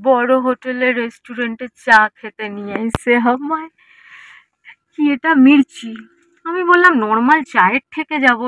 বড় হোটেলে রেস্টুরেন্টে চা খেতে নিয়ে এসে আমায় কি এটা মির্চি। আমি বললাম নর্মাল চায়ের থেকে যাবো।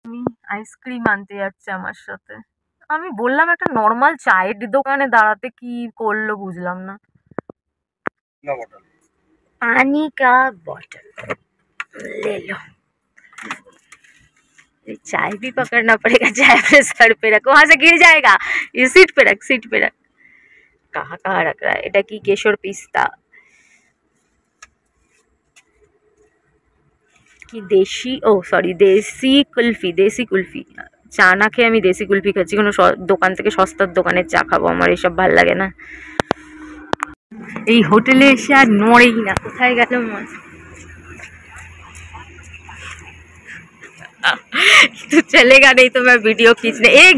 আমি আইসক্রিম আনতে যাচ্ছে আমার সাথে। আমি বললাম একটা নর্মাল চায়ের দোকানে দাঁড়াতে কি করলো বুঝলাম না। पानी का बॉटल ले लो। चाय भी पकड़ना पड़ेगा, चाय अपने सर पे रख, वहां से गिर जाएगा। ये सीट पे रख, सीट पे रख। कहाँ कहाँ रख रहा है এটা কি কেশর পিস্তা কি দেশি, ও সরি দেশি কুলফি, দেশি কুলফি। চা না খেয়ে আমি দেশি কুলফি খাচ্ছি, কোনো দোকান থেকে সস্তার দোকানের চা খাবো, আমার এসব ভাল লাগে না। এই হোটেলে এসে আর নড়েই না, কোথায় গেল মাছ। तो चलेगा नहीं तो मैं वीडियो खींचने। एक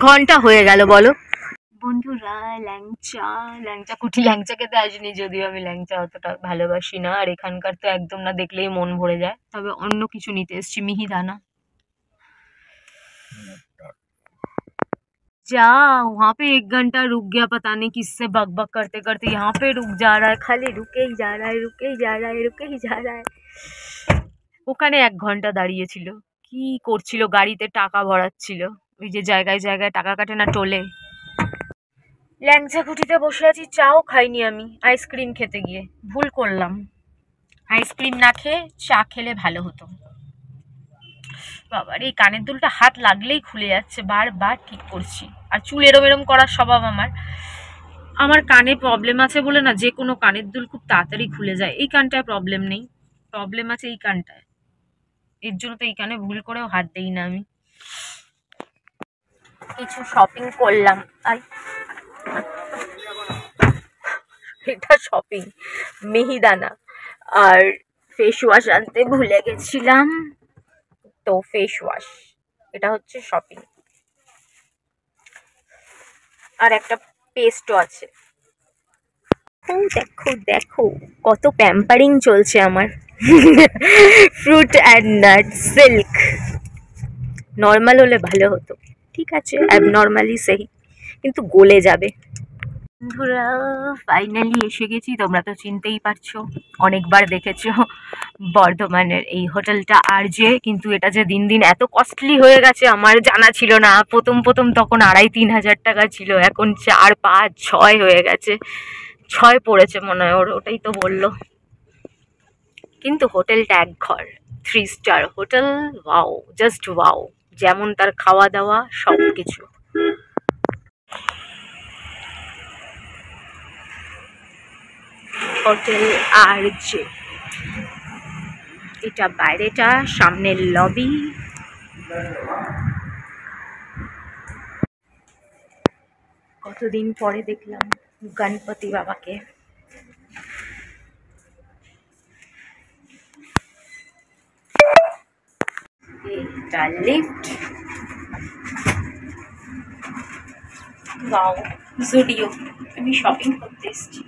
घंटा হয়ে গেল বলো বন্ধুরা। ল্যাংচা কুটি ল্যাংচা খেতে আসিনি, যদিও আমি ল্যাংচা অতটা ভালোবাসি না, আর এখানকার তো একদম না, দেখলেই মন ভরে যায়। তবে অন্য কিছু নিতে এসছি, মিহিদানা। जा वहाँ पे 1 घंटा रुक गया, पता नहीं किससे बक बक करते करते। यहाँ पे रुक जा रहा है, खाली रुके ही जा रहा है, रुके ही जा रहा है, रुके ही जा रहा है। ওখানে 1 ঘন্টা দাঁড়িয়েছিল, কি করছিল, গাড়িতে টাকা ভরাচ্ছিল। ওই যে জায়গায় জায়গায় টাকা কাটে না টোলে। ল্যাংচা কুটিতে বসে আছি, চাও খাইনি আমি আইসক্রিম খেতে গিয়ে, ভুল করলাম। আইসক্রিম না খেয়ে চা খেলে ভালো হতো। বাবার এই কানের দুলটা হাত লাগলেই খুলে যাচ্ছে, বারবার ঠিক করছি। আর চুল এরম এরম করার স্বভাব আমার। আমার কানে প্রবলেম আছে বলে না, যে কোনো কানের দুল খুব তাড়াতাড়ি খুলে যায়। এই কানটায় প্রবলেম নেই, প্রবলেম আছে এই কানটায়। এর জন্য তো এই কানে ভুল করেও হাত দেই না আমি। কিছু শপিং করলাম। এটা শপিং, মিহিদানা আর ফেস ওয়াশ আনতে ভুলে গেছিলাম, তো ফেস ওয়াশ, এটা হচ্ছে শপিং। আর একটা পেস্টও আছে। দেখো দেখো কত প্যাম্পারিং চলছে আমার। Fruit and nut silk. Normal হলে ভালো হতো, ঠিক আছে, অ্যাবনর্মালি সেই, কিন্তু গলে যাবে। বন্ধুরা ফাইনালি এসে গেছি, তোমরা তো চিনতেই পারছো, অনেকবার দেখেছো বর্ধমানের এই হোটেলটা আরজে। কিন্তু এটা যে দিন দিন এত কস্টলি হয়ে গেছে আমার জানা ছিল না। প্রথম তখন 2,500-3 হাজার টাকা ছিল, এখন 4, 5, 6 হয়ে গেছে। 6 পড়েছে মনে হয় ওর, ওটাই তো বললো। কিন্তু হোটেলটা এক ঘর, 3 star hotel. Wow, just wow, যেমন তার খাওয়া দাওয়া সব কিছু। হোটেল আরজে, এটা বাইরেটা, সামনের লবি। কতদিন পরে দেখলাম গণপতি বাবাকে। এটা লিফট। ওয়াও, জুডিও। আমি শপিং করতে এসেছি।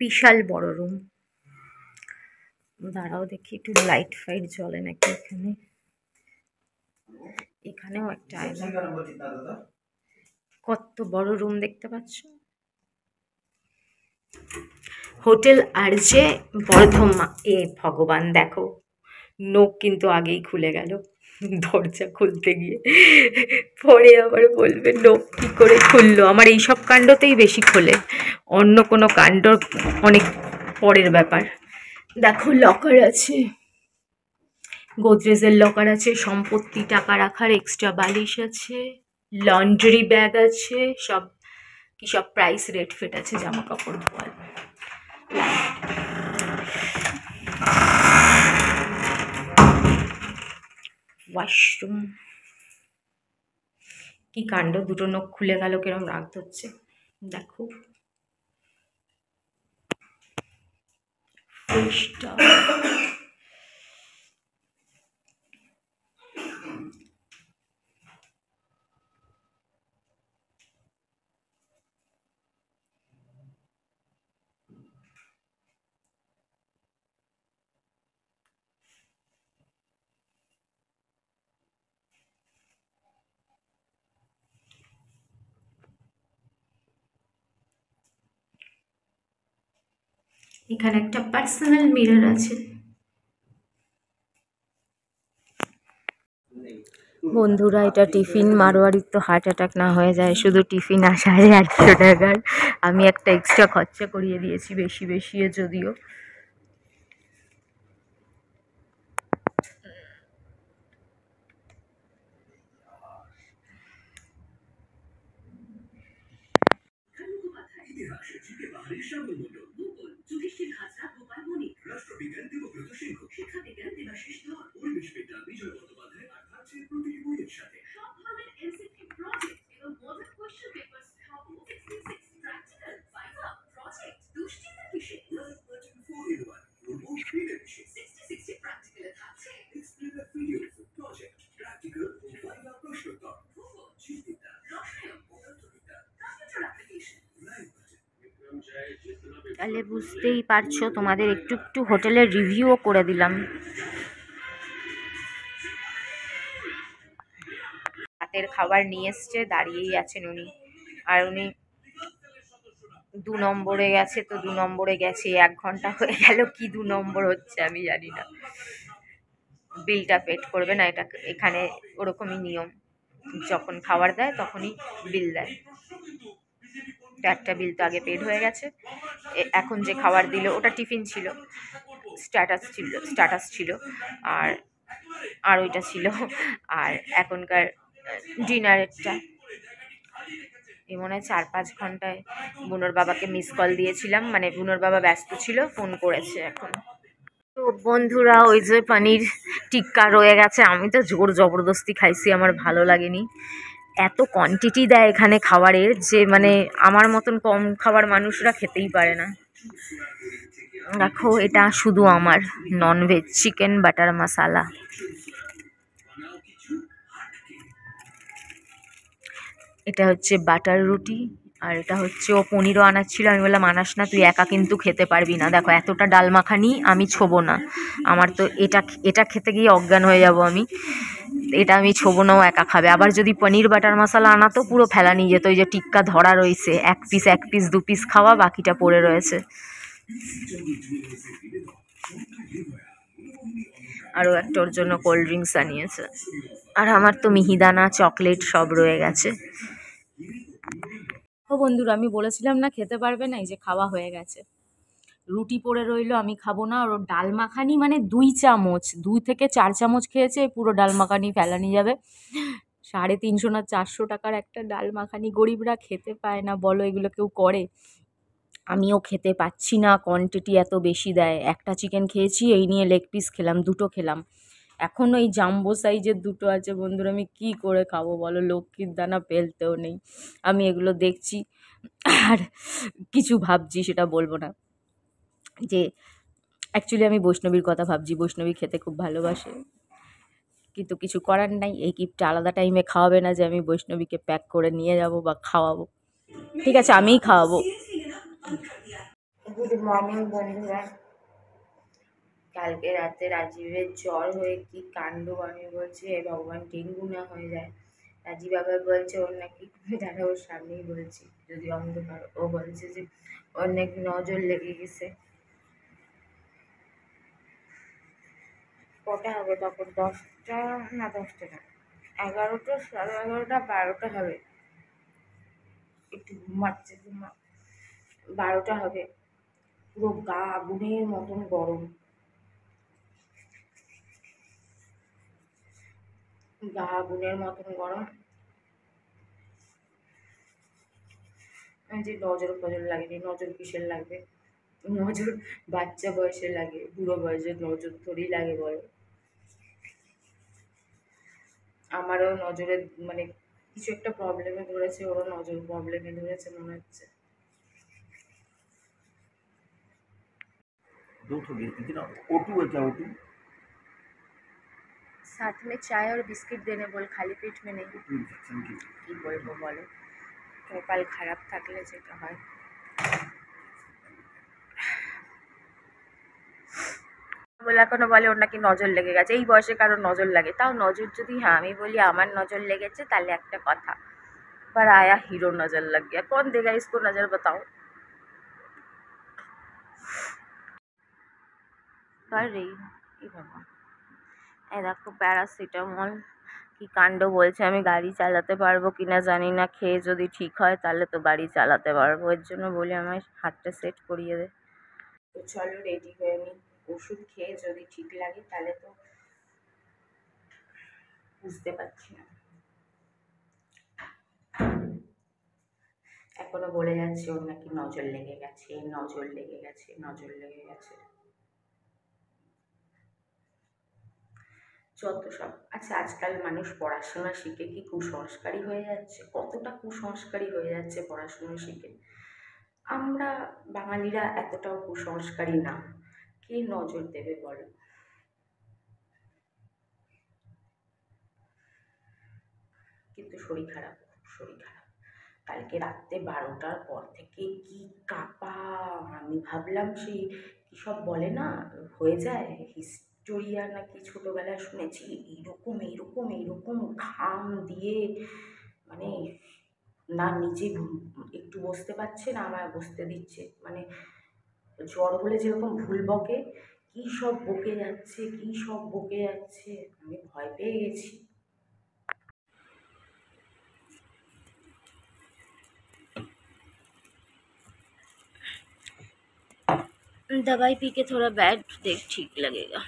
বিশাল বড় রুম। দাঁড়াও দেখি একটু লাইট ফাইট জ্বলে নাকি এখানে। এখানেও একটা আয়না। কত বড় রুম দেখতে পাচ্ছ। Hotel RJ Bardhaman. এ ভগবান, দেখো নোক কিন্তু আগেই খুলে গেল। দরজা খুলতে গিয়ে পরে আবার বলবে লোক কী করে খুললো। আমার এইসব কাণ্ডতেই বেশি খোলে, অন্য কোনো কাণ্ড অনেক পরের ব্যাপার। দেখো লকার আছে, গোদরেজের লকার আছে, সম্পত্তি টাকা রাখার এক্সট্রা বালিশ আছে, লন্ড্রি ব্যাগ আছে, সব কি সব প্রাইস রেট ফেট আছে, জামা কাপড় ধোয়ার। ওয়াশরুম, কি কাণ্ড, দুটো নখ খুলে গেল, কিরম রাগ ধরছে দেখো। ফ্রেশটা এখানে একটা পার্সোনাল মিরর আছে। বন্ধুরা, এটা টিফিন, মারোয়ারির তো হার্ট অ্যাটাক না হয়ে যায় শুধু টিফিন আর 850 টাকার। আমি একটা এক্সট্রা খরচা করিয়ে দিয়েছি, বেশি বেশি যদিও। তাহলে বুঝতেই পারছো, তোমাদের একটু একটু হোটেলের রিভিউও করে দিলাম। রাতের খাবার নিয়ে এসছে, দাঁড়িয়েই আছেন উনি। আর উনি 2 নম্বরে গেছে, তো 2 নম্বরে গেছে, 1 ঘন্টা হয়ে গেল, কি 2 নম্বর হচ্ছে আমি জানি না। বিলটা পেড করবে না, এটা এখানে ওরকমই নিয়ম, যখন খাবার দেয় তখনই বিল দেয়। তো একটা বিল তো আগে পেড হয়ে গেছে, এখন যে খাবার দিল ওটা টিফিন ছিল, স্ট্যাটাস ছিল, আর ওইটা ছিল, আর এখনকার ডিনারেরটা। এই মনে হয় 4-5 ঘন্টায় বুনোর বাবাকে মিস কল দিয়েছিলাম, মানে বুনোর বাবা ব্যস্ত ছিল, ফোন করেছে এখন। তো বন্ধুরা, ওই যে পনির টিক্কা রয়ে গেছে, আমি তো জোর জবরদস্তি খাইছি, আমার ভালো লাগেনি। এত কোয়ান্টিটি দেয় এখানে খাবারের যে মানে আমার মতন কম খাবার মানুষরা খেতেই পারে না। দেখো, এটা শুধু আমার ননভেজ চিকেন বাটার মশালা। এটা হচ্ছে বাটার রুটি, আর এটা হচ্ছে, ও পনিরও আনাচ্ছিল, আমি বললাম আনাস না, তুই একা কিন্তু খেতে পারবি না। দেখো এতটা ডাল মাখানি আমি ছোবো না, আমার তো এটা খেতে গিয়ে অজ্ঞান হয়ে যাব আমি, এটা আমি ছোবো না, ও একা খাবে। আবার যদি পনির বাটার মশলা আনাতো পুরো ফেলা নিয়ে যেত, ওই যে টিক্কা ধরা রয়েছে, 1 পিস 2 পিস খাওয়া, বাকিটা পড়ে রয়েছে। আরও একটা ওর জন্য কোল্ড ড্রিঙ্কস আনিয়েছে, আর আমার তো মিহিদানা চকলেট সব রয়ে গেছে। ও বন্ধুরা, আমি বলেছিলাম না খেতে পারবে না, এই যে খাওয়া হয়ে গেছে, রুটি পড়ে রইলো, আমি খাবো না। আর ওর ডাল মাখানি মানে 2 চামচ, 2 থেকে 4 চামচ খেয়েছে, পুরো ডাল মাখানি ফেলানি যাবে। 350 না 400 টাকার একটা ডাল মাখানি, গরিবরা খেতে পায় না বলো, এগুলো কেউ করে? আমিও খেতে পাচ্ছি না, কোয়ান্টিটি এত বেশি দেয়। একটা চিকেন খেয়েছি, এই নিয়ে লেগ পিস খেলাম, 2টো খেলাম, এখন ওই জাম্বো সাইজের 2টো আছে। বন্ধুরা, আমি কি করে খাবো বলো, লক্ষ্মীর দানা ফেলতেও নেই। আমি এগুলো দেখছি আর কিছু ভাবছি, সেটা বলবো না, যে অ্যাকচুয়ালি আমি বৈষ্ণবীর কথা ভাবছি, বৈষ্ণবী খেতে খুব ভালোবাসে, কিন্তু কিছু করার নাই, এই গিফটটা আলাদা টাইমে খাওয়াবে না যে আমি বৈষ্ণবীকে প্যাক করে নিয়ে যাব বা খাওয়াবো, ঠিক আছে আমিই খাওয়াবো। গুড মর্নিং বন্ধুরা, কালকে রাতে রাজীবের জ্বর হয়ে কি কাণ্ড, আমি বলছি হে ভগবান ডেঙ্গু না হয়ে যায়। রাজীব আবার বলছে ওর নাকি, দাদা ওর সামনেই বলছি যদি অন্ধকার, ও বলছে যে ওর নাকি নজর লেগে গেছে। কটা হবে তখন? 10টা, না 10টা না, 11টা, 11:30, 12টা হবে। একটু ঘুমাচ্ছে, 12টা হবে। পুরো গা আগুনের মতন গরম, গা আগুনের মতন গরম। যে নজর ফজর লাগেনি, নজর কিসের লাগবে? নজর বাচ্চা বয়সে লাগে, বুড়ো বয়সে নজর থোড়ি লাগে বলো? আমারও নজরে মানে কিছু একটা প্রবলেমে ধরেছে, ওরও নজর প্রবলেমে ধরেছে মনে হচ্ছে। साथ में चाय और बिस्किट देने बोल, खाली पेट में नहीं। কি বলবো বলো, কপাল খারাপ থাকলে যেটা হয়। বলে এখনো বলে ওর নাকি নজর লেগে গেছে, এই বয়সে কারোর নজর লাগে? তাও নজর যদি, হ্যাঁ আমি বলি আমার নজর লেগেছে তাহলে একটা কথা, पर आया हीरो नजर लग गया, कौन देगा इसको नजर बताओ? कर रही हूँ এই বাবা, এই দেখো প্যারাসিটামল, কি কাণ্ড বলছে। আমি গাড়ি চালাতে পারবো কিনা জানি না, খেয়ে যদি ঠিক হয় তাহলে তো গাড়ি চালাতে পারবো, এর জন্য বলি আমায় হাতটা সেট করিয়ে দে। তো চলো রেডি হয়ে নি, ওষুধ খেয়ে যদি ঠিক লাগে তাহলে তো বুঝতে পারছি না। এখনো বলে যাচ্ছে ওর নাকি নজর লেগে গেছে, নজর লেগে গেছে, নজর লেগে গেছে, যত সব। আচ্ছা আজকাল মানুষ পড়াশোনা শিখে কি কুসংস্কারী হয়ে যাচ্ছে? কতটা কুসংস্কারী হয়ে যাচ্ছে পড়াশোনা শিখে। আমরা বাঙালিরা এতটাও কুসংস্কারী না, কে নজর দেবে বলো? কিন্তু শরীর খারাপ, শরীর খারাপ। কালকে রাত্রে 12টার পর থেকে কি কাঁপা, আমি ভাবলাম সেই কী সব বলে না, হয়ে যায় হিস্টোরিয়া নাকি ছোটোবেলায় শুনেছি, এইরকম এইরকম এইরকম ঘাম দিয়ে, মানে না নিজে একটু বসতে পারছে না আমায় বসতে দিচ্ছে, মানে জ্বর হলে যেরকম ভুল বকে, কী সব বকে যাচ্ছে, কী সব বকে যাচ্ছে, আমি ভয় পেয়ে গেছি। दवाई पी के थोड़ा बैठ देख, ठीक लगेगा।